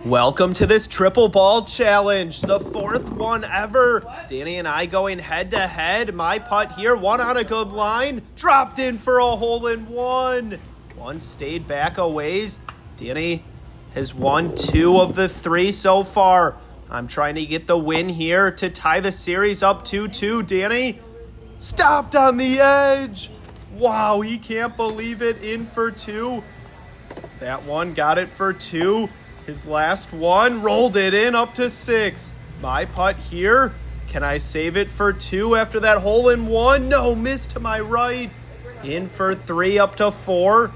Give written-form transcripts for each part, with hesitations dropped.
Welcome to this triple ball challenge, the fourth one ever. Danny and I going head to head. My putt here, one on a good line, dropped in for a hole in one. One stayed back a ways. Danny has won 2 of the 3 so far. I'm trying to get the win here to tie the series up 2-2. Danny stopped on the edge. Wow, he can't believe it, in for 2. That one got it for 2. His last one rolled it in up to 6. My putt here. Can I save it for 2 after that hole in one? No, missed to my right. In for 3 up to 4.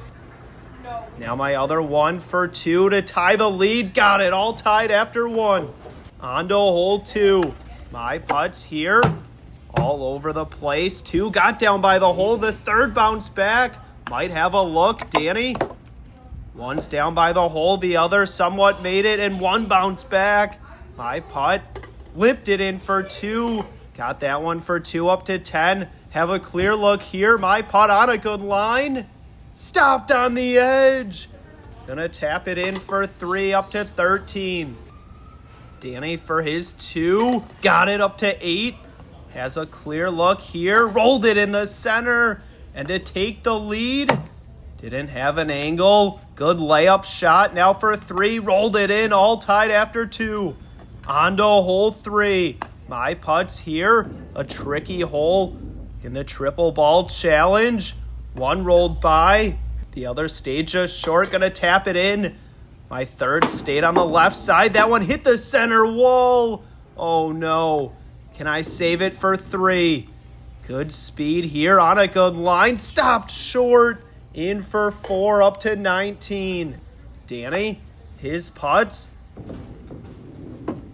Now my other one for 2 to tie the lead. Got it, all tied after 1. On to hole 2. My putts here. All over the place. 2 got down by the hole. The third bounced back. Might have a look. Danny. One's down by the hole, the other somewhat made it, and one bounced back. My putt whipped it in for 2. Got that one for 2 up to 10. Have a clear look here. My putt on a good line. Stopped on the edge. Gonna tap it in for 3 up to 13. Danny for his 2. Got it up to 8. Has a clear look here. Rolled it in the center. And to take the lead. Didn't have an angle. Good layup shot. Now for 3. Rolled it in. All tied after 2. On to hole 3. My putts here. A tricky hole in the triple ball challenge. One rolled by. The other stayed just short. Gonna tap it in. My third stayed on the left side. That one hit the center wall. Oh no. Can I save it for 3? Good speed here on a good line. Stopped short. In for 4 up to 19. Danny, his putts.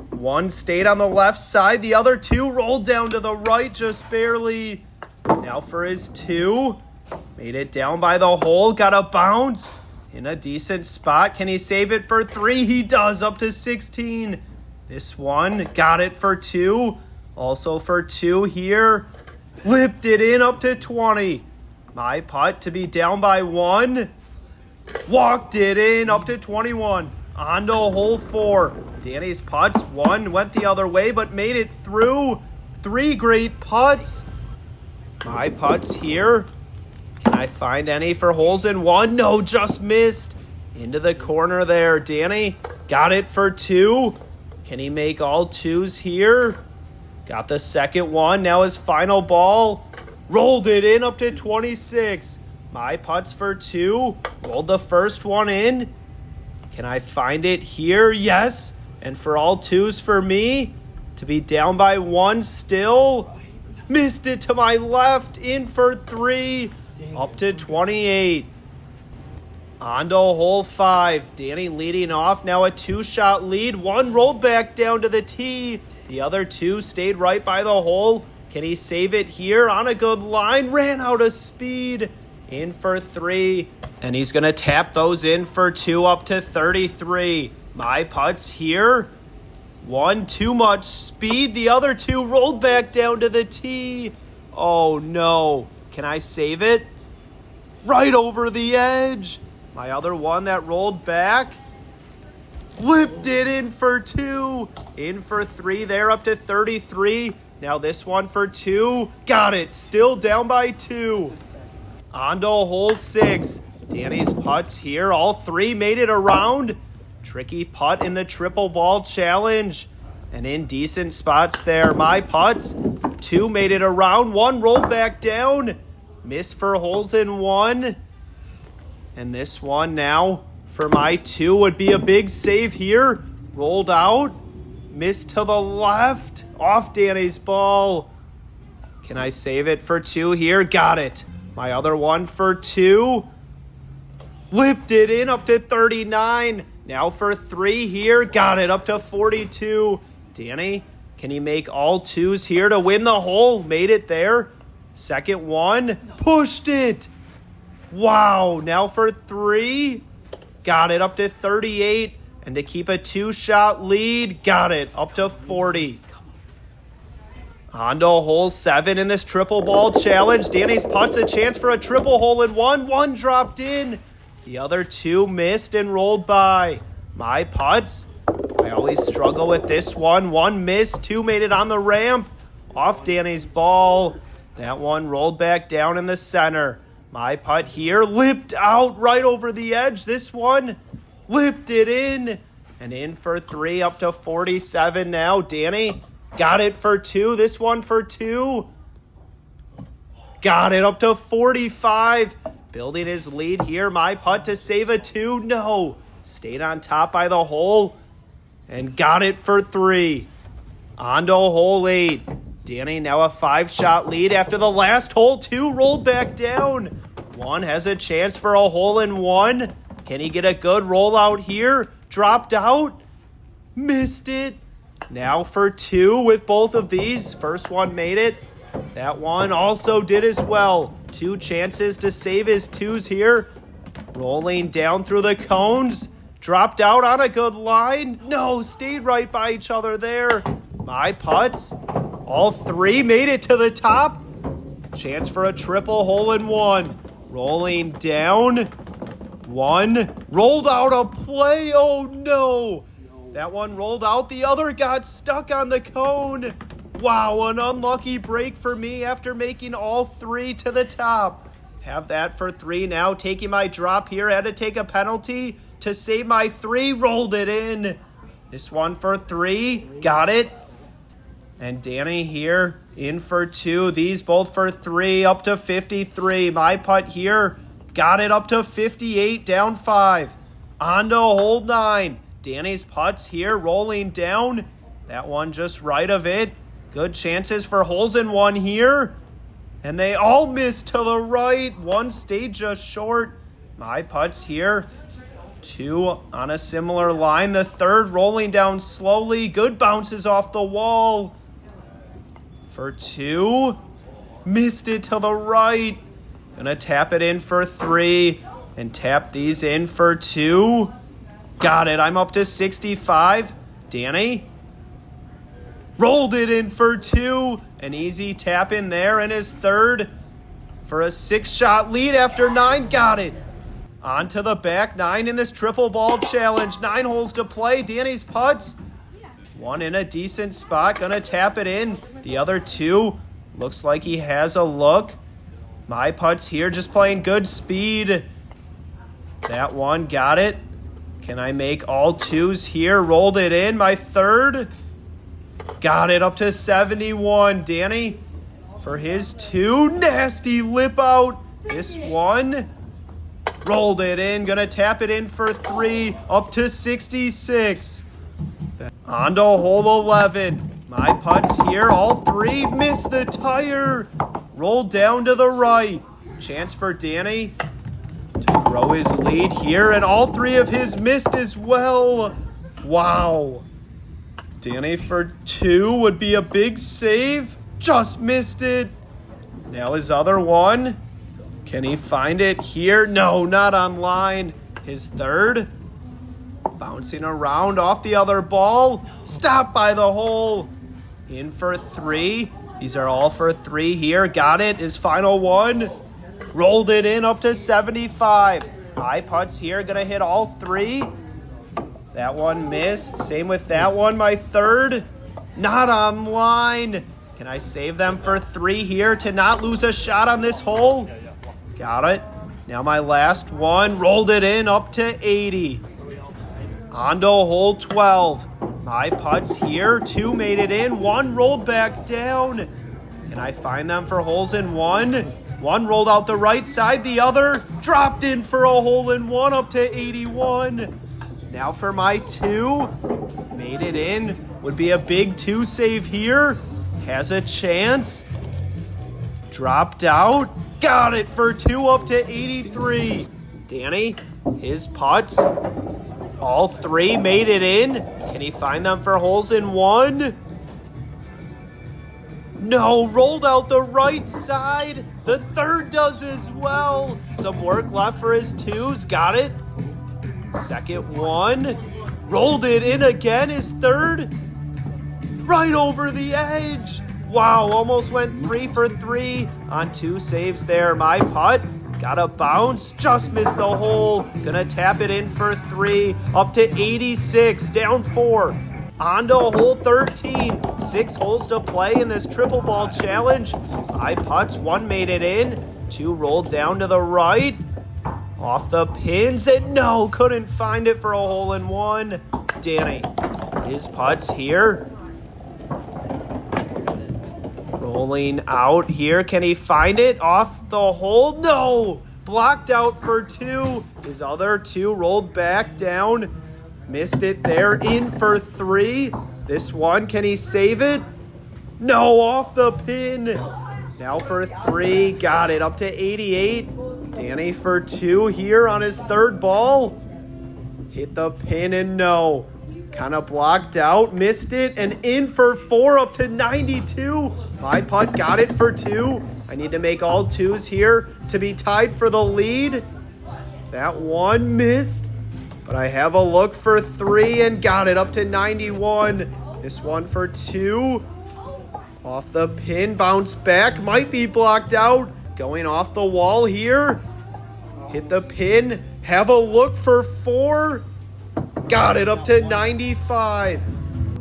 One stayed on the left side. The other 2 rolled down to the right just barely. Now for his 2. Made it down by the hole. Got a bounce. In a decent spot. Can he save it for 3? He does, up to 16. This one got it for 2. Also for 2 here. Whipped it in up to 20. My putt to be down by 1. Walked it in up to 21. On to hole 4. Danny's putts. 1 went the other way but made it through. 3 great putts. My putts here. Can I find any for holes in 1? No, just missed. Into the corner there. Danny got it for 2. Can he make all 2s here? Got the second one. Now his final ball. Rolled it in up to 26. My putts for 2. Rolled the first one in. Can I find it here? Yes. And for all 2s for me. To be down by 1 still. Missed it to my left. In for 3. Up to 28. On to hole 5. Danny leading off. Now a 2-shot lead. 1 rolled back down to the tee. The other 2 stayed right by the hole. Can he save it here on a good line? Ran out of speed. In for 3. And he's going to tap those in for 2 up to 33. My putts here. 1 too much speed. The other 2 rolled back down to the tee. Oh no. Can I save it? Right over the edge. My other one that rolled back. Whipped it in for 2. In for 3 there up to 33. Now this one for 2. Got it. Still down by 2. On to hole 6. Danny's putts here. All 3 made it around. Tricky putt in the triple ball challenge. And in decent spots there. My putts. 2 made it around. 1 rolled back down. Missed for holes in 1. And this one now for my 2 would be a big save here. Rolled out. Missed to the left. Off Danny's ball. Can I save it for 2 here? Got it. My other one for 2. Whipped it in up to 39. Now for 3 here. Got it up to 42. Danny, can he make all 2s here to win the hole? Made it there. Second one. Pushed it. Wow. Now for 3. Got it up to 38. And to keep a 2-shot lead, got it up to 40. On to hole 7 in this triple ball challenge. Danny's putts a chance for a triple hole in 1. 1 dropped in. The other 2 missed and rolled by. My putts I always struggle with this one. One missed, two made it on the ramp. Off Danny's ball. That one rolled back down in the center. My putt here, lipped out right over the edge. This one, lipped it in. And in for three, up to 47 now. Danny got it for two. This one for two. Got it up to 45. Building his lead here. My putt to save a two. No. Stayed on top by the hole. And got it for three. On to hole 8. Danny now a 5-shot lead after the last hole. 2 rolled back down. 1 has a chance for a hole in 1. Can he get a good rollout here? Dropped out. Missed it. Now for 2 with both of these. First one made it. That one also did as well. 2 chances to save his 2s here. Rolling down through the cones. Dropped out on a good line. No, stayed right by each other there. My putts. All 3 made it to the top. Chance for a triple hole in 1. Rolling down. 1. Rolled out a play. Oh, no. That one rolled out. The other got stuck on the cone. Wow, an unlucky break for me after making all 3 to the top. Have that for 3 now. Taking my drop here. Had to take a penalty to save my 3. Rolled it in. This one for 3. Got it. And Danny here in for 2. These both for 3. Up to 53. My putt here. Got it up to 58. Down 5. On to hole 9. Danny's putts here rolling down. That one just right of it. Good chances for holes in 1 here. And they all missed to the right. 1 stayed just short. My putts here. 2 on a similar line. The 3rd rolling down slowly. Good bounces off the wall. For 2. Missed it to the right. Gonna tap it in for 3. And tap these in for 2. Got it. I'm up to 65. Danny. Rolled it in for 2. An easy tap in there in his 3rd. For a 6-shot lead after 9. Got it. On to the back 9 in this triple ball challenge. 9 holes to play. Danny's putts. 1 in a decent spot. Gonna tap it in. The other 2. Looks like he has a look. My putts here just playing good speed. That one got it. Can I make all 2s here? Rolled it in. My 3rd. Got it up to 71. Danny for his 2. Nasty lip out. This one. Rolled it in. Gonna tap it in for 3. Up to 66. On to hole 11. My putts here. All 3 missed the tire. Rolled down to the right. Chance for Danny to grow his lead here. And all 3 of his missed as well. Wow. Danny for 2 would be a big save. Just missed it. Now his other one. Can he find it here? No, not on line. His 3rd. Bouncing around off the other ball. Stopped by the hole. In for 3. These are all for 3 here. Got it. His final one. Rolled it in up to 75. My putts here. Gonna hit all 3. That one missed. Same with that one. My 3rd. Not on line. Can I save them for 3 here to not lose a shot on this hole? Got it. Now my last one. Rolled it in up to 80. On to hole 12. My putts here. 2 made it in. 1 rolled back down. Can I find them for holes in 1? 1 rolled out the right side. The other dropped in for a hole in 1 up to 81. Now for my 2. Made it in. Would be a big 2 save here. Has a chance. Dropped out. Got it for 2 up to 83. Danny, his putts. All 3 made it in. Can he find them for holes in 1? No, rolled out the right side. The 3rd does as well. Some work left for his 2s. Got it. Second one. Rolled it in again. His 3rd. Right over the edge. Wow, almost went 3 for 3 on 2 saves there. My putt Gotta bounce, just missed the hole. Gonna tap it in for 3, up to 86, down 4. On to hole 13. 6 holes to play in this triple ball challenge. 5 putts, 1 made it in. 2 rolled down to the right. Off the pins, and no, couldn't find it for a hole-in-one. Danny, his putts here. Rolling out here. Can he find it off the hole? No! Blocked out for 2. His other 2 rolled back down. Missed it there. In for 3. This one, can he save it? No, off the pin. Now for 3. Got it. Up to 88. Danny for 2 here on his 3rd ball. Hit the pin and no. Kind of blocked out. Missed it. And in for 4. Up to 92. My putt got it for 2. I need to make all 2s here to be tied for the lead. That one missed. But I have a look for 3 and got it up to 91. This one for 2. Off the pin. Bounce back. Might be blocked out. Going off the wall here. Hit the pin. Have a look for 4. Got it up to 95.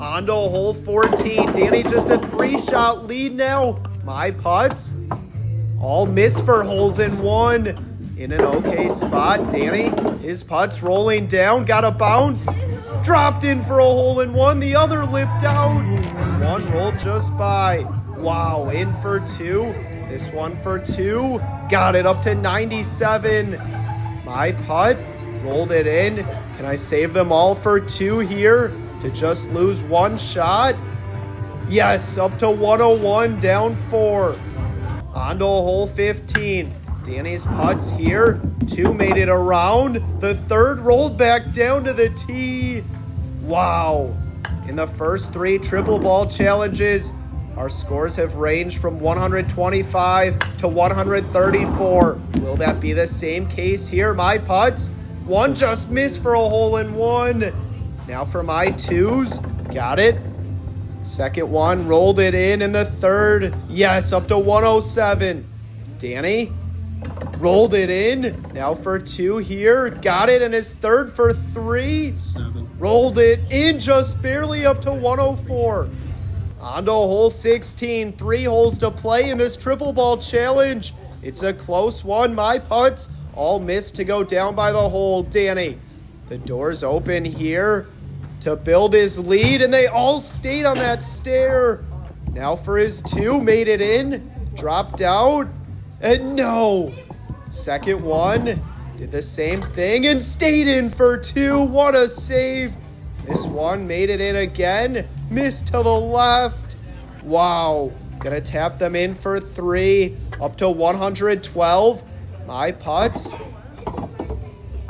On to hole 14. Danny just a 3-shot lead now. My putts all miss for holes-in-one. In an okay spot. Danny, his putts rolling down. Got a bounce. Dropped in for a hole-in-one. The other lipped out. 1 rolled just by. Wow, in for 2. This one for 2. Got it up to 97. My putt. Rolled it in. Can I save them all for 2 here to just lose 1 shot? Yes, up to 101, down 4. On to hole 15. Danny's putts here. 2 made it around. The 3rd rolled back down to the tee. Wow. In the first 3 triple ball challenges, our scores have ranged from 125 to 134. Will that be the same case here? My putts. 1 just missed for a hole-in-one. Now for my 2s. Got it. Second one, rolled it in. And the 3rd, yes, up to 107. Danny rolled it in. Now for 2 here. Got it. And his 3rd for 3. 7. Rolled it in just barely up to 104. On to hole 16. 3 holes to play in this triple ball challenge. It's a close one. My putts all missed to go down by the hole. Danny, the door's open here to build his lead, and they all stayed on that stair. Now for his 2, made it in, dropped out, and no. Second one, did the same thing and stayed in for 2. What a save. This one made it in again, missed to the left. Wow, gonna tap them in for 3, up to 112. My putts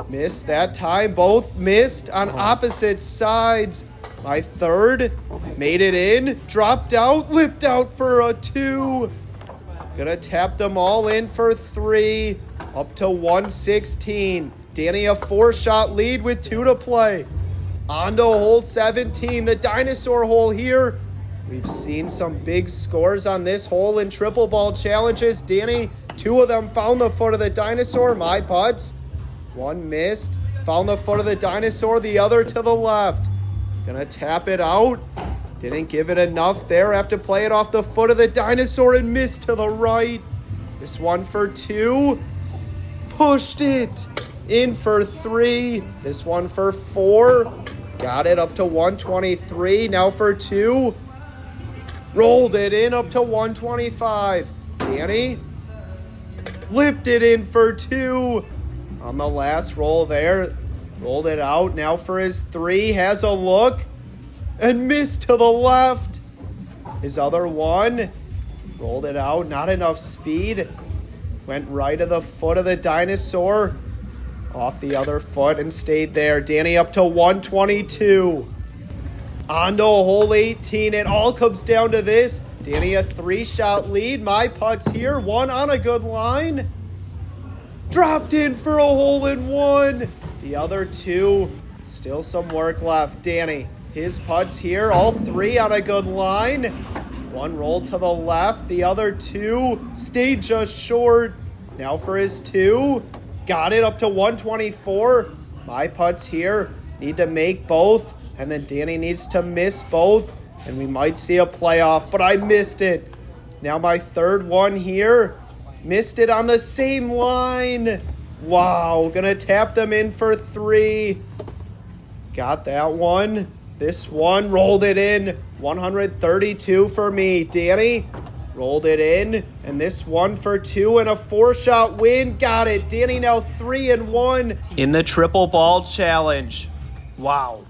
missed that time. Both missed on opposite sides. My 3rd made it in, dropped out, lipped out for a 2. Gonna tap them all in for 3, up to 116. Danny a 4-shot lead with 2 to play. On to hole 17, the dinosaur hole here. We've seen some big scores on this hole in triple ball challenges. Danny, 2 of them found the foot of the dinosaur. My putts. 1 missed. Found the foot of the dinosaur. The other to the left. Gonna tap it out. Didn't give it enough there. Have to play it off the foot of the dinosaur and missed to the right. This one for 2. Pushed it. In for 3. This one for 4. Got it up to 123. Now for 2. Rolled it in up to 125. Danny lipped it in for 2. On the last roll there. Rolled it out. Now for his 3. Has a look. And missed to the left. His other one. Rolled it out. Not enough speed. Went right to the foot of the dinosaur. Off the other foot and stayed there. Danny up to 122. On to hole 18. It all comes down to this. Danny a 3-shot lead. My putts here. 1 on a good line. Dropped in for a hole-in-one. The other 2. Still some work left. Danny, his putts here. All 3 on a good line. 1 rolled to the left. The other 2 stayed just short. Now for his 2. Got it up to 124. My putts here need to make both. And then Danny needs to miss both. And we might see a playoff, but I missed it. Now my 3rd one here. Missed it on the same line. Wow, gonna tap them in for 3. Got that one. This one, rolled it in. 132 for me. Danny, rolled it in. And this one for 2 and a 4-shot win. Got it. Danny now 3-1 in the triple ball challenge. Wow.